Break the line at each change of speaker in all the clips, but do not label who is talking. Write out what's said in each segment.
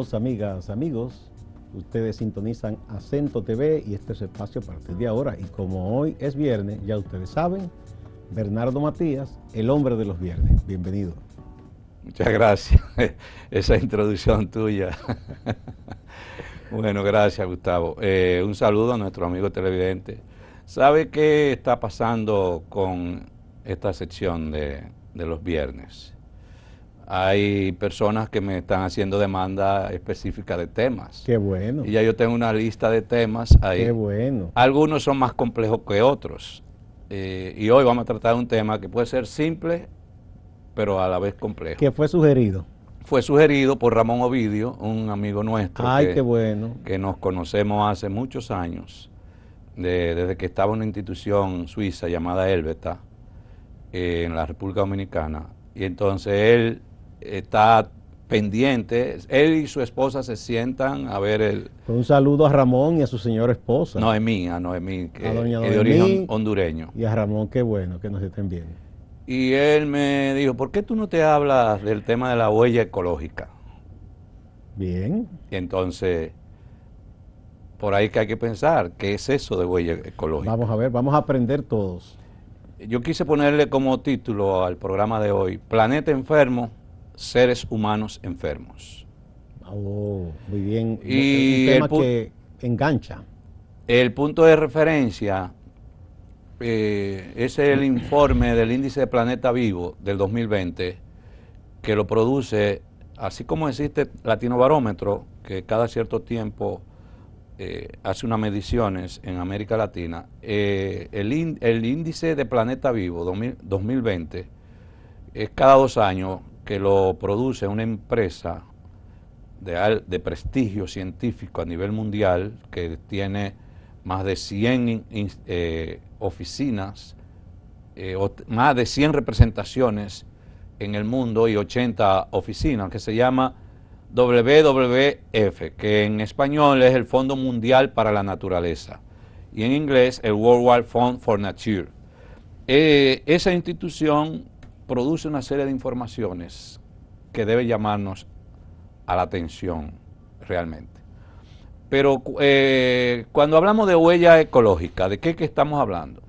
Saludos amigas, amigos. Ustedes sintonizan Acento TV y este es el espacio a partir de ahora. Y como hoy es viernes, ya ustedes saben, Bernardo Matías, el hombre de los viernes. Bienvenido.
Muchas gracias. Esa introducción tuya. Bueno, gracias Gustavo. Un saludo a nuestro amigo televidente. ¿Sabe qué está pasando con esta sección de los viernes? Hay personas que me están haciendo demanda específica de temas.
Qué bueno.
Y ya yo tengo una lista de temas ahí.
Qué bueno.
Algunos son más complejos que otros. Y hoy vamos a tratar un tema que puede ser simple, pero a la vez complejo.
¿Qué fue sugerido?
Fue sugerido por Ramón Ovidio, un amigo nuestro.
Ay, qué bueno.
Que nos conocemos hace muchos años, desde que estaba en una institución suiza llamada Helveta, en la República Dominicana. Y entonces él está pendiente, él y su esposa se sientan a ver el...
Un saludo a Ramón y a su señora esposa.
Noemí, que
a doña
es de origen hondureño.
Y a Ramón, qué bueno que nos estén viendo.
Y él me dijo, ¿por qué tú no te hablas del tema de la huella ecológica?
Bien.
Y entonces, por ahí que hay que pensar, ¿qué es eso de huella ecológica?
Vamos a ver, vamos a aprender todos.
Yo quise ponerle como título al programa de hoy, Planeta enfermo, seres humanos enfermos.
Oh, muy bien.
Y
un tema que engancha.
El punto de referencia es el informe del índice de Planeta Vivo del 2020, que lo produce, así como existe Latinobarómetro, que cada cierto tiempo hace unas mediciones en América Latina. El índice de Planeta Vivo 2020 es cada 2 años que lo produce una empresa de prestigio científico a nivel mundial, que tiene más de 100 oficinas, más de 100 representaciones en el mundo y 80 oficinas, que se llama WWF, que en español es el Fondo Mundial para la Naturaleza, y en inglés el World Wide Fund for Nature. Esa institución produce una serie de informaciones que debe llamarnos a la atención realmente. Pero cuando hablamos de huella ecológica, ¿de qué estamos hablando?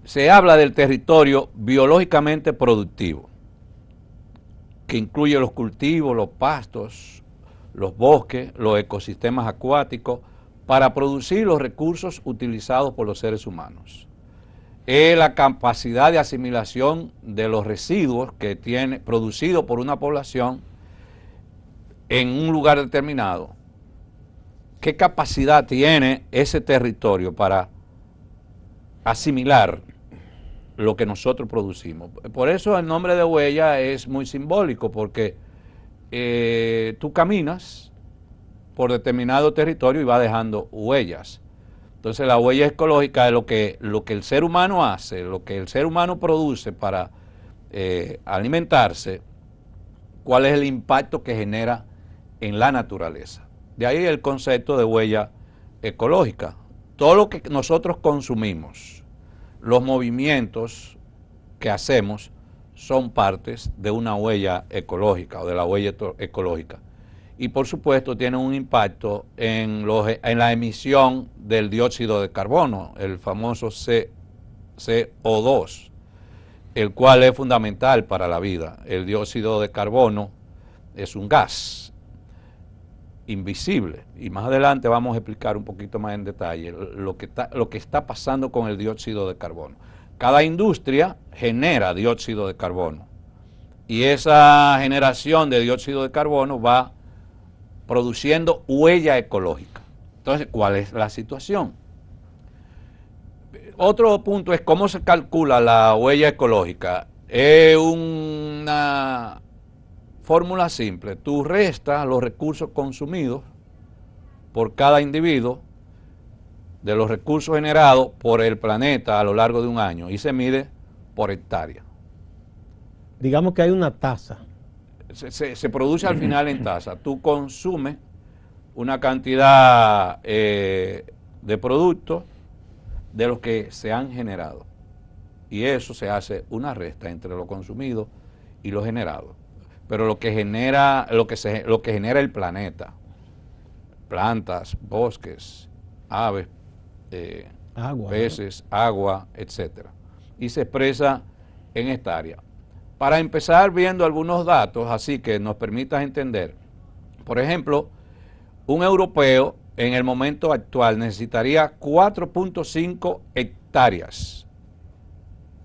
Se habla del territorio biológicamente productivo, que incluye los cultivos, los pastos, los bosques, los ecosistemas acuáticos, para producir los recursos utilizados por los seres humanos. Es la capacidad de asimilación de los residuos que tiene producido por una población en un lugar determinado. ¿Qué capacidad tiene ese territorio para asimilar lo que nosotros producimos? Por eso el nombre de huella es muy simbólico, porque tú caminas por determinado territorio y vas dejando huellas. Entonces la huella ecológica es lo que el ser humano hace, lo que el ser humano produce para alimentarse, cuál es el impacto que genera en la naturaleza. De ahí el concepto de huella ecológica. Todo lo que nosotros consumimos, los movimientos que hacemos, son partes de una huella ecológica o de la huella ecológica. Y por supuesto tienen un impacto en la emisión del dióxido de carbono, el famoso CO2, el cual es fundamental para la vida. El dióxido de carbono es un gas invisible, y más adelante vamos a explicar un poquito más en detalle lo que está pasando con el dióxido de carbono. Cada industria genera dióxido de carbono, y esa generación de dióxido de carbono va produciendo huella ecológica. Entonces, ¿cuál es la situación? Otro punto es cómo se calcula la huella ecológica. Es una fórmula simple. Tú restas los recursos consumidos por cada individuo de los recursos generados por el planeta a lo largo de un año, y se mide por hectárea.
Digamos que hay una tasa.
Se produce al final en tasa. Tú consumes una cantidad de productos de los que se han generado, y eso se hace una resta entre lo consumido y lo generado. pero lo que genera el planeta, plantas, bosques, aves,
Agua,
peces, agua, etcétera, y se expresa en esta área. Para empezar viendo algunos datos, así que nos permitas entender, por ejemplo, un europeo en el momento actual necesitaría 4.5 hectáreas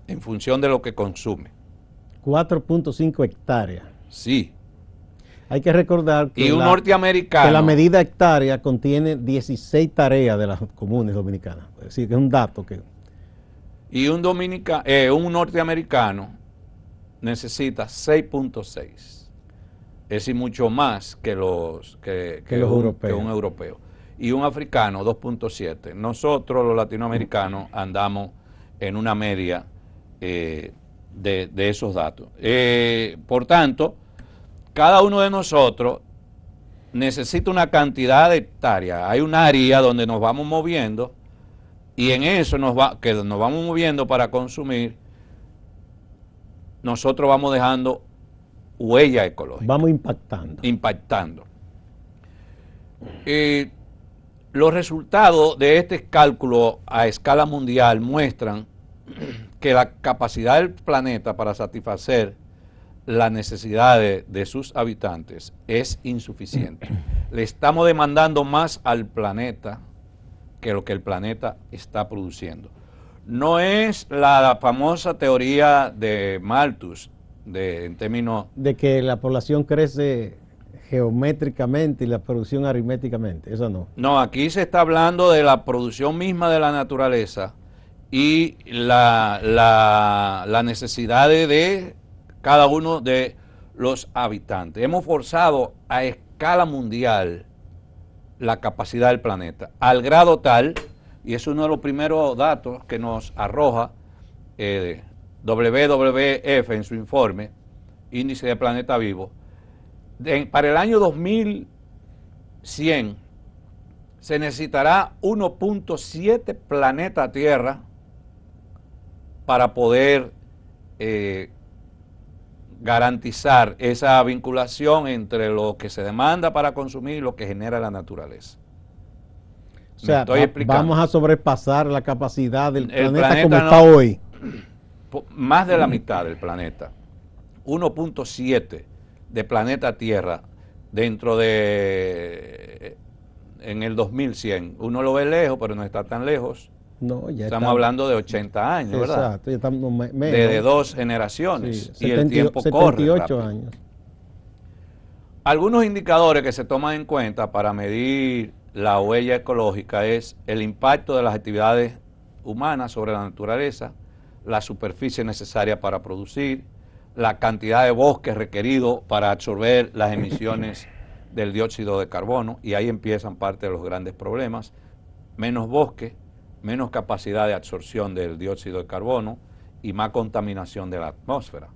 en función de lo que consume.
4.5 hectáreas.
Sí.
Hay que recordar
Y un norteamericano,
que la medida hectárea contiene 16 tareas de las comunes dominicanas. Es decir, que es un dato que...
y un norteamericano necesita 6.6. Es decir, mucho más que los
europeos.
un europeo. Y un africano 2.7. Nosotros los latinoamericanos andamos en una media de esos datos. Por tanto, cada uno de nosotros necesita una cantidad de hectáreas. Hay un área donde nos vamos moviendo y en eso que nos vamos moviendo para consumir, nosotros vamos dejando huella ecológica.
Vamos impactando.
Los resultados de este cálculo a escala mundial muestran que la capacidad del planeta para satisfacer las necesidades de sus habitantes es insuficiente. Le estamos demandando más al planeta que lo que el planeta está produciendo. No es la famosa teoría de Malthus, en términos...
de que la población crece geométricamente y la producción aritméticamente, eso no.
No, aquí se está hablando de la producción misma de la naturaleza y la necesidad de cada uno de los habitantes. Hemos forzado a escala mundial la capacidad del planeta, al grado tal, y es uno de los primeros datos que nos arroja WWF en su informe, Índice de Planeta Vivo, para el año 2100 se necesitará 1.7 planeta Tierra para poder garantizar esa vinculación entre lo que se demanda para consumir y lo que genera la naturaleza.
O sea, vamos a sobrepasar la capacidad del planeta como está hoy.
Más de la mitad del planeta. 1.7 de planeta Tierra dentro de... en el 2100. Uno lo ve lejos, pero no está tan lejos.
No, ya
estamos hablando de 80 años, ¿verdad?
Exacto, ya estamos menos.
De 2 generaciones.
Sí,
y el tiempo corre
78 años.
Algunos indicadores que se toman en cuenta para medir la huella ecológica es el impacto de las actividades humanas sobre la naturaleza, la superficie necesaria para producir, la cantidad de bosques requerido para absorber las emisiones del dióxido de carbono, y ahí empiezan parte de los grandes problemas. Menos bosque, menos capacidad de absorción del dióxido de carbono y más contaminación de la atmósfera.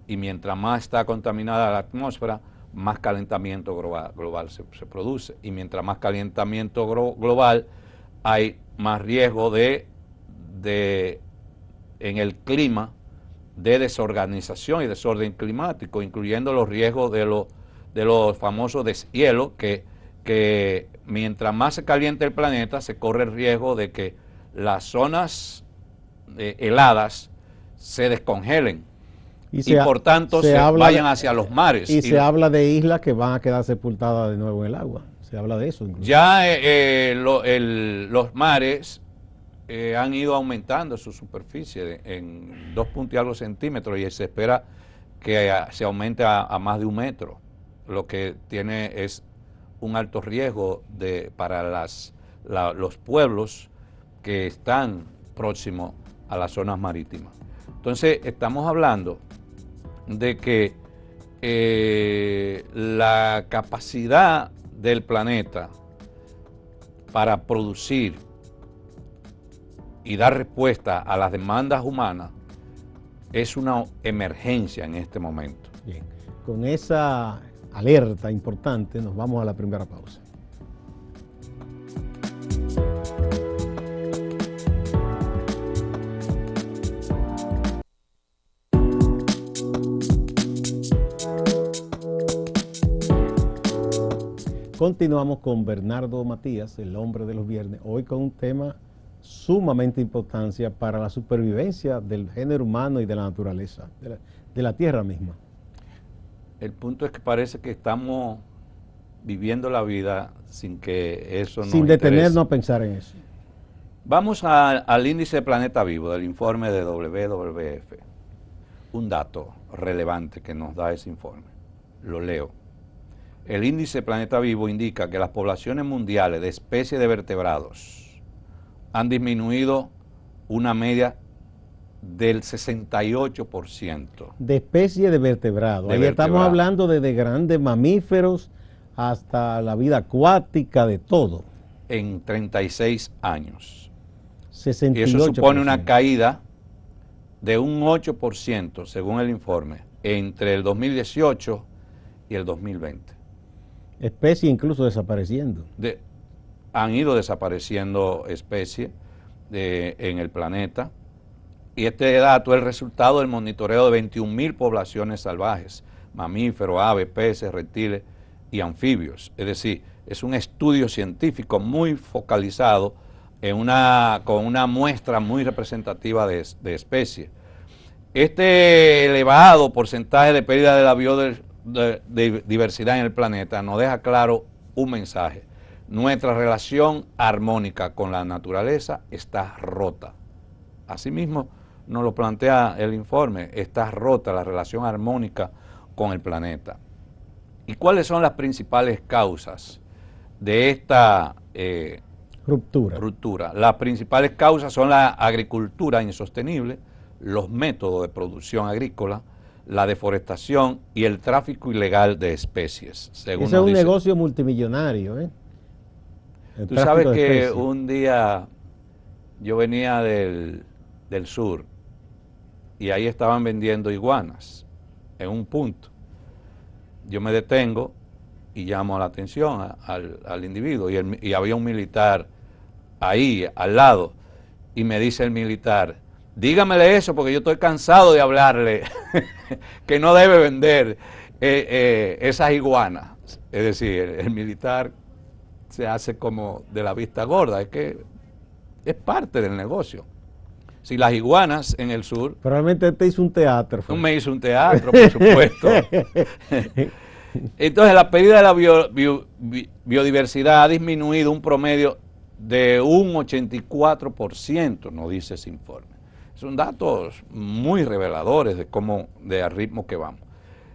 Y mientras más está contaminada la atmósfera, más calentamiento global se produce. Y mientras más calentamiento global, hay más riesgo en el clima de desorganización y desorden climático, incluyendo los riesgos de los famosos deshielos, que mientras más se caliente el planeta, se corre el riesgo de que las zonas heladas se descongelen y por tanto se vayan hacia los mares.
Y se habla de islas que van a quedar sepultadas de nuevo en el agua. Se habla de eso incluso.
Ya los mares han ido aumentando su superficie en 2 puntos y algo centímetros, y se espera que se aumente a más de 1 metro, lo que tiene es un alto riesgo para los pueblos que están próximos a las zonas marítimas. Entonces, estamos hablando de que la capacidad del planeta para producir y dar respuesta a las demandas humanas es una emergencia en este momento.
Bien, con esa alerta importante nos vamos a la primera pausa. Continuamos con Bernardo Matías, el hombre de los viernes, hoy con un tema sumamente importante para la supervivencia del género humano y de la naturaleza, de la tierra misma.
El punto es que parece que estamos viviendo la vida sin que eso nos
Sin
interese.
detenernos a pensar en eso.
Vamos al índice de planeta vivo del informe de WWF. Un dato relevante que nos da ese informe. Lo leo. El índice de planeta vivo indica que las poblaciones mundiales de especies de vertebrados han disminuido una media del 68%.
De especies de vertebrados. Ahí estamos hablando desde grandes mamíferos hasta la vida acuática, de todo.
En 36 años.
68%.
Y eso supone una caída de un 8%, según el informe, entre el 2018 y el 2020.
Especies incluso desapareciendo.
Han ido desapareciendo especies en el planeta. Y este dato es el resultado del monitoreo de 21.000 poblaciones salvajes, mamíferos, aves, peces, reptiles y anfibios. Es decir, es un estudio científico muy focalizado con una muestra muy representativa de especies. Este elevado porcentaje de pérdida de la biodiversidad en el planeta nos deja claro un mensaje. Nuestra relación armónica con la naturaleza está rota. Asimismo, nos lo plantea el informe, está rota la relación armónica con el planeta. ¿Y cuáles son las principales causas de esta ruptura? Las principales causas son la agricultura insostenible, los métodos de producción agrícola, la deforestación y el tráfico ilegal de especies. Según
ese es un negocio multimillonario, ¿eh?
Tú sabes que un día yo venía del sur y ahí estaban vendiendo iguanas en un punto. Yo me detengo y llamo la atención al individuo y había un militar ahí al lado y me dice el militar: dígamele eso porque yo estoy cansado de hablarle que no debe vender esas iguanas. Es decir, el militar se hace como de la vista gorda, es que es parte del negocio. Si las iguanas en el sur...
Probablemente te hizo un teatro.
No me hizo un teatro, por supuesto. Entonces la pérdida de la biodiversidad ha disminuido un promedio de un 84%, nos dice ese informe. Son datos muy reveladores del ritmo que vamos.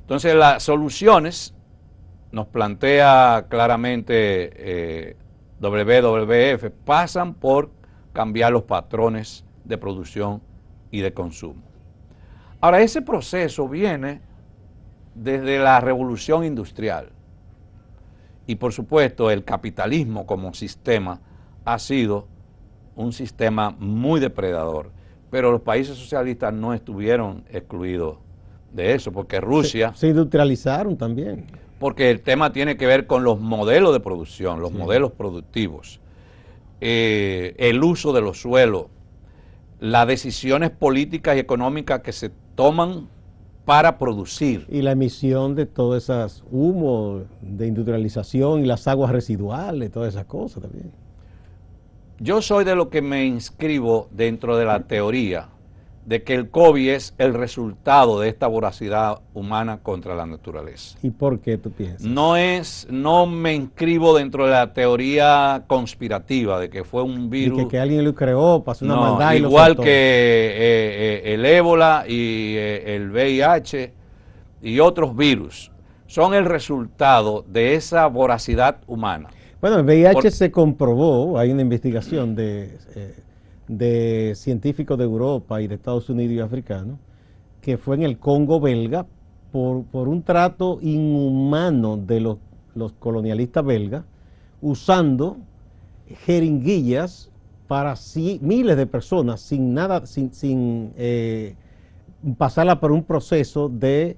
Entonces las soluciones nos plantea claramente WWF pasan por cambiar los patrones de producción y de consumo. Ahora, ese proceso viene desde la revolución industrial y por supuesto el capitalismo como sistema ha sido un sistema muy depredador, pero los países socialistas no estuvieron excluidos de eso, porque Rusia...
Se industrializaron también.
Porque el tema tiene que ver con los modelos de producción, los modelos productivos, el uso de los suelos, las decisiones políticas y económicas que se toman para producir.
Y la emisión de todas esas humos de industrialización y las aguas residuales, todas esas cosas también.
Yo soy de lo que me inscribo dentro de la teoría de que el COVID es el resultado de esta voracidad humana contra la naturaleza.
¿Y por qué tú piensas?
No me inscribo dentro de la teoría conspirativa de que fue un virus.
Y que alguien lo creó, pasó una maldad y lo
igual
soltó.
que el ébola y el VIH y otros virus son el resultado de esa voracidad humana.
Bueno, el VIH se comprobó, hay una investigación de científicos de Europa y de Estados Unidos y africanos, que fue en el Congo belga por un trato inhumano de los colonialistas belgas, usando jeringuillas para miles de personas sin nada, sin pasarla por un proceso de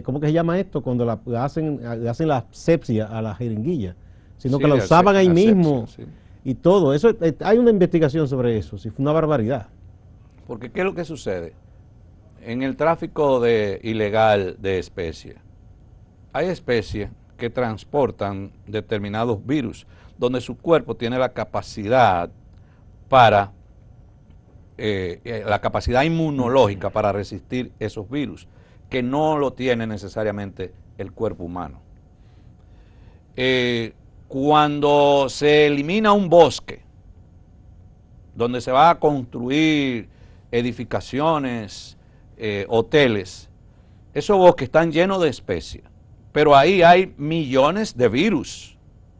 ¿cómo que se llama esto? Cuando hacen la asepsia a la jeringuilla, sino que la usaban ahí mismo. Sí. Y todo eso, hay una investigación sobre eso, sí, fue una barbaridad.
Porque ¿qué es lo que sucede? En el tráfico ilegal de especies, hay especies que transportan determinados virus, donde su cuerpo tiene la capacidad para, la capacidad inmunológica para resistir esos virus, que no lo tiene necesariamente el cuerpo humano. Cuando se elimina un bosque, donde se va a construir edificaciones, hoteles, esos bosques están llenos de especies, pero ahí hay millones de virus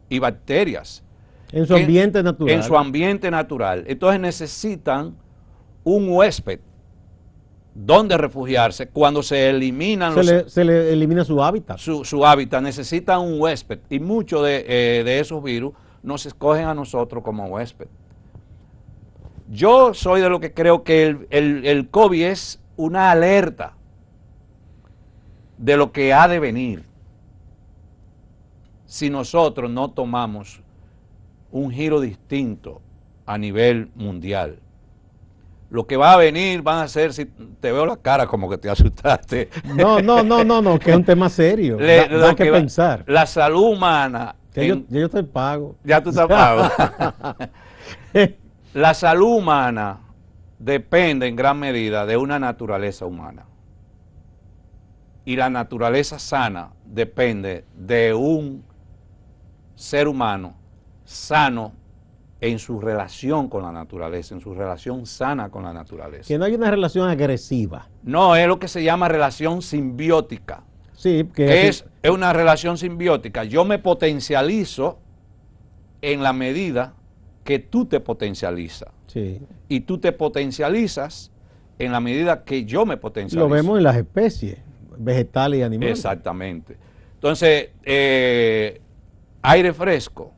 y bacterias.
En su ambiente natural.
En su ambiente natural. Entonces necesitan un huésped donde refugiarse cuando se eliminan
se le elimina su hábitat.
Su hábitat, necesitan un huésped, y muchos de esos virus nos escogen a nosotros como huésped. Yo soy de lo que creo que el COVID es una alerta de lo que ha de venir si nosotros no tomamos un giro distinto a nivel mundial. Lo que va a venir van a ser, si te veo la cara como que te asustaste.
No, que es un tema serio. Da que pensar.
La salud humana.
Yo estoy pago.
Ya tú estás pago. La salud humana depende en gran medida de una naturaleza humana. Y la naturaleza sana depende de un ser humano sano en su relación con la naturaleza, en su relación sana con la naturaleza.
Que no hay una relación agresiva.
No, es lo que se llama relación simbiótica.
Sí,
que es una relación simbiótica. Yo me potencializo en la medida que tú te potencializas.
Sí.
Y tú te potencializas en la medida que yo me potencializo.
Lo vemos en las especies, vegetales y animales.
Exactamente. Entonces, aire fresco,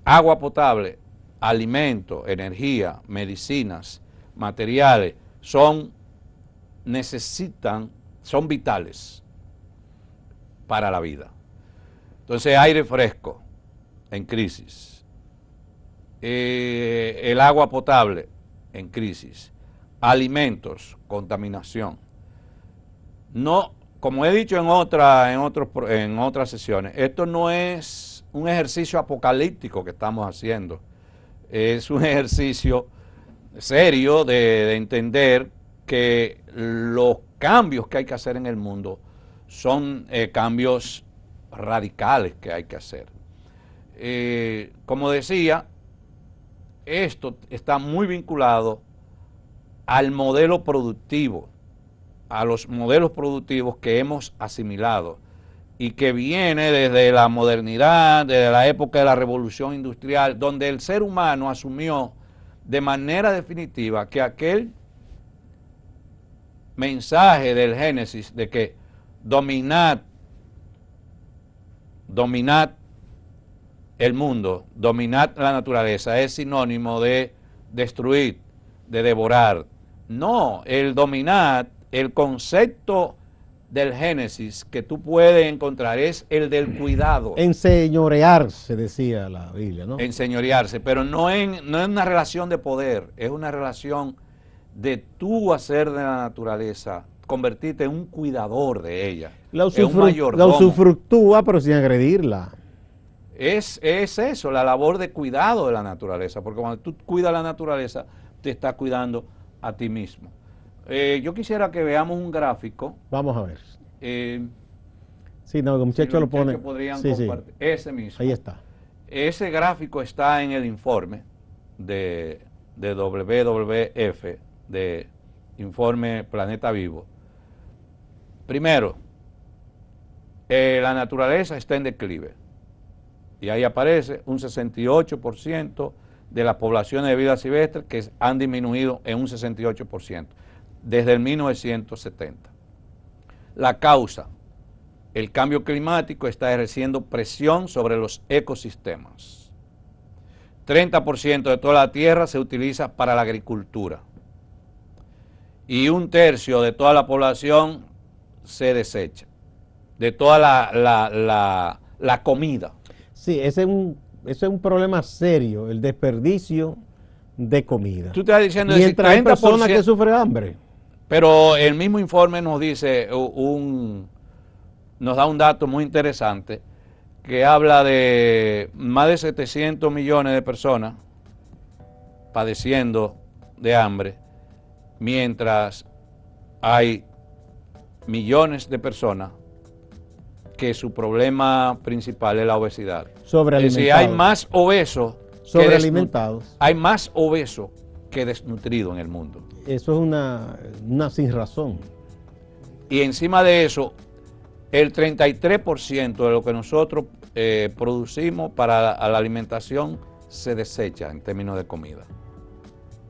agua potable, alimento, energía, medicinas, materiales, son vitales para la vida. Entonces, aire fresco en crisis, el agua potable en crisis, alimentos, contaminación. No, como he dicho en otras sesiones, esto no es un ejercicio apocalíptico que estamos haciendo, es un ejercicio serio de entender que los cambios que hay que hacer en el mundo son cambios radicales que hay que hacer. Como decía, esto está muy vinculado al modelo productivo, a los modelos productivos que hemos asimilado y que viene desde la modernidad, desde la época de la revolución industrial, donde el ser humano asumió de manera definitiva que aquel mensaje del Génesis de que dominad el mundo, dominad la naturaleza, es sinónimo de destruir, de devorar. No, el dominad, el concepto del Génesis que tú puedes encontrar es el del cuidado.
Enseñorearse, decía la Biblia, ¿no?
Enseñorearse, pero no es una relación de poder, es una relación de tú hacer de la naturaleza, convertirte en un cuidador de ella,
la usufructúa, pero sin agredirla.
Es eso, la labor de cuidado de la naturaleza, porque cuando tú cuidas la naturaleza, te estás cuidando a ti mismo. Yo quisiera que veamos un gráfico.
Vamos a ver. Sí, no, el muchacho lo pone.
Podrían compartir. Ese mismo.
Ahí está.
Ese gráfico está en el informe de WWF, de Informe Planeta Vivo. Primero, la naturaleza está en declive. Y ahí aparece un 68% de las poblaciones de vida silvestre que han disminuido en un 68% desde el 1970. La causa, el cambio climático está ejerciendo presión sobre los ecosistemas. 30% de toda la tierra se utiliza para la agricultura y 1/3 de toda la población se desecha, de toda la comida.
Sí, ese es un problema serio, el desperdicio de comida.
Tú estás diciendo
mientras hay personas que sufren hambre.
Pero el mismo informe nos dice nos da un dato muy interesante que habla de más de 700 millones de personas padeciendo de hambre, mientras hay millones de personas que su problema principal es la obesidad. Es decir, hay más obesos hay más obesos que desnutridos en el mundo.
Eso es una sinrazón.
Y encima de eso, el 33% de lo que nosotros producimos para la alimentación se desecha en términos de comida.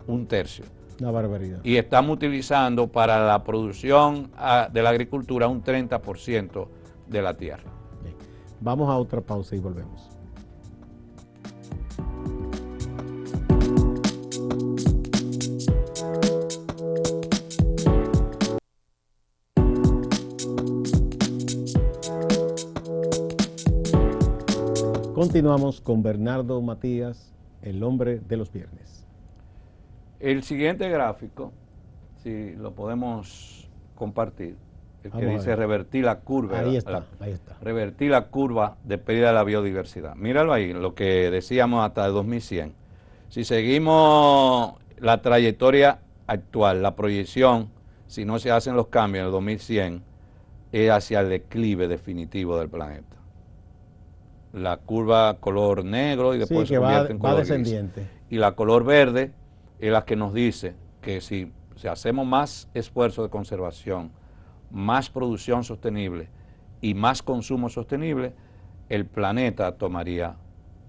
Un tercio.
Una barbaridad.
Y estamos utilizando para la producción de la agricultura un 30% de la tierra.
Bien. Vamos a otra pausa y volvemos. Continuamos con Bernardo Matías, el hombre de los viernes.
El siguiente gráfico, si lo podemos compartir, el que dice revertir la curva.
Ahí está.
Revertir la curva de pérdida de la biodiversidad. Míralo ahí, lo que decíamos hasta el 2100. Si seguimos la trayectoria actual, la proyección, si no se hacen los cambios en el 2100, es hacia el declive definitivo del planeta. La curva color negro y después se convierte en color
descendiente.
gris. Y la color verde es la que nos dice que si hacemos más esfuerzo de conservación, más producción sostenible y más consumo sostenible, el planeta tomaría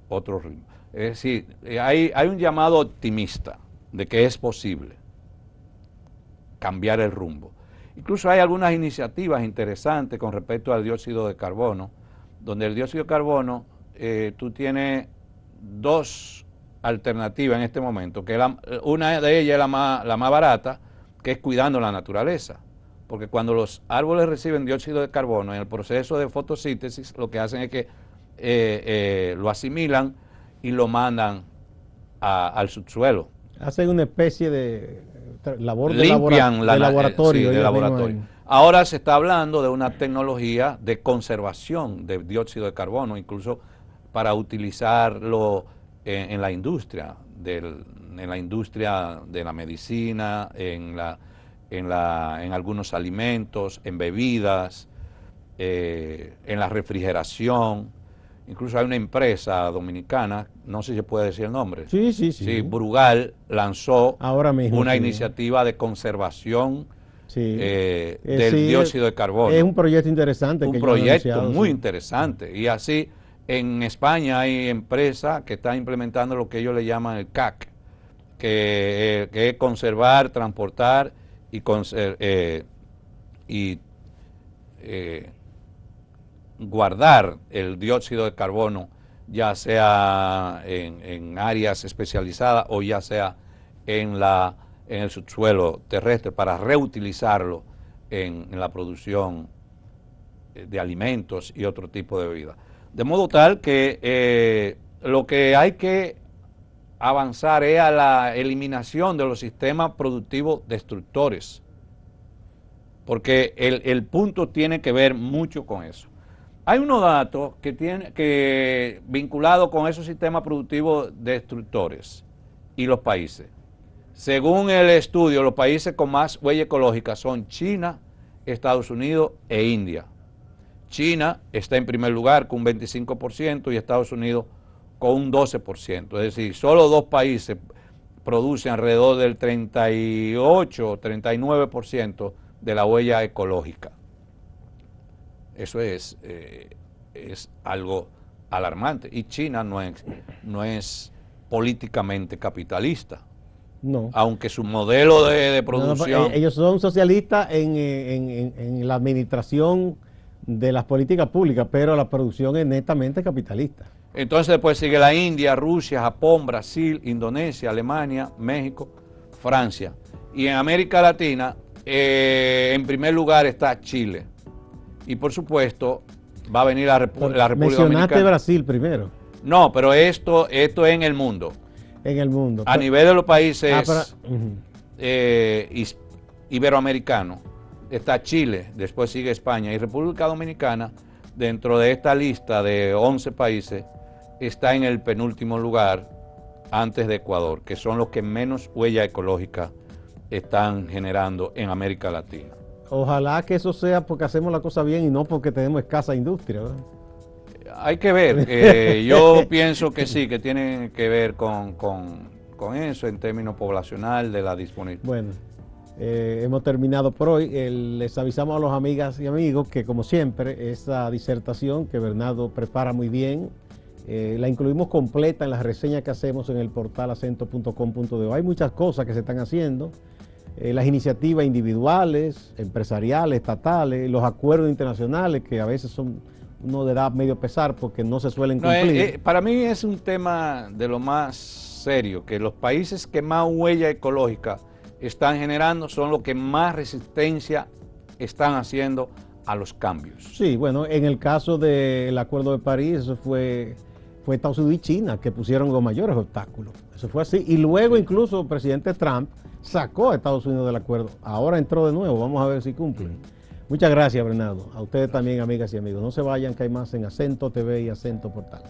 otro ritmo. Es decir, hay un llamado optimista de que es posible cambiar el rumbo. Incluso hay algunas iniciativas interesantes con respecto al dióxido de carbono, donde el dióxido de carbono, tú tienes dos alternativas en este momento, que una de ellas es la más barata, que es cuidando la naturaleza, porque cuando los árboles reciben dióxido de carbono en el proceso de fotosíntesis, lo que hacen es que lo asimilan y lo mandan al subsuelo.
Hacen una especie de labor
de laboratorio.
Sí,
de laboratorio. Ahora se está hablando de una tecnología de conservación de dióxido de carbono, incluso para utilizarlo en la industria, en la industria de la medicina, en algunos alimentos, en bebidas, en la refrigeración. Incluso hay una empresa dominicana, no sé si se puede decir el nombre.
Sí.
Brugal lanzó
ahora mismo,
una iniciativa de conservación del dióxido de carbono.
Es un proyecto interesante.
Un proyecto muy interesante. Y así, en España hay empresas que están implementando lo que ellos le llaman el CAC, que es conservar, transportar y guardar el dióxido de carbono, ya sea en áreas especializadas o ya sea en el subsuelo terrestre, para reutilizarlo en la producción de alimentos y otro tipo de bebidas. De modo tal que lo que hay que avanzar es a la eliminación de los sistemas productivos destructores, porque el punto tiene que ver mucho con eso. Hay unos datos que vinculados con esos sistemas productivos destructores y los países. Según el estudio, los países con más huella ecológica son China, Estados Unidos e India. China está en primer lugar con un 25% y Estados Unidos con un 12%. Es decir, solo dos países producen alrededor del 38 o 39% de la huella ecológica. Eso es algo alarmante. Y China no es políticamente capitalista.
No.
Aunque su modelo de producción...
ellos son socialistas en la administración de las políticas públicas, pero la producción es netamente capitalista.
Entonces después sigue la India, Rusia, Japón, Brasil, Indonesia, Alemania, México, Francia. Y en América Latina, en primer lugar está Chile. Y por supuesto, va a venir la República Dominicana.
Mencionaste Brasil primero.
No, pero esto es en el mundo.
En el mundo.
A nivel de los países iberoamericanos, está Chile, después sigue España y República Dominicana, dentro de esta lista de 11 países, está en el penúltimo lugar antes de Ecuador, que son los que menos huella ecológica están generando en América Latina.
Ojalá que eso sea porque hacemos la cosa bien y no porque tenemos escasa industria, ¿verdad?
Hay que ver, yo pienso que sí, que tiene que ver con eso en términos poblacional de la disponibilidad.
Bueno, hemos terminado por hoy. Les avisamos a los amigas y amigos que, como siempre, esa disertación que Bernardo prepara muy bien, la incluimos completa en las reseñas que hacemos en el portal acento.com.de. Hay muchas cosas que se están haciendo, las iniciativas individuales, empresariales, estatales, los acuerdos internacionales que a veces uno le da medio pesar porque no se suelen cumplir.
Para mí es un tema de lo más serio, que los países que más huella ecológica están generando son los que más resistencia están haciendo a los cambios.
Sí, bueno, en el caso del Acuerdo de París, eso fue Estados Unidos y China que pusieron los mayores obstáculos. Eso fue así. Y luego incluso el presidente Trump sacó a Estados Unidos del acuerdo. Ahora entró de nuevo. Vamos a ver si cumplen. Muchas gracias, Bernardo. A ustedes también, amigas y amigos. No se vayan, que hay más en Acento TV y Acento Portal.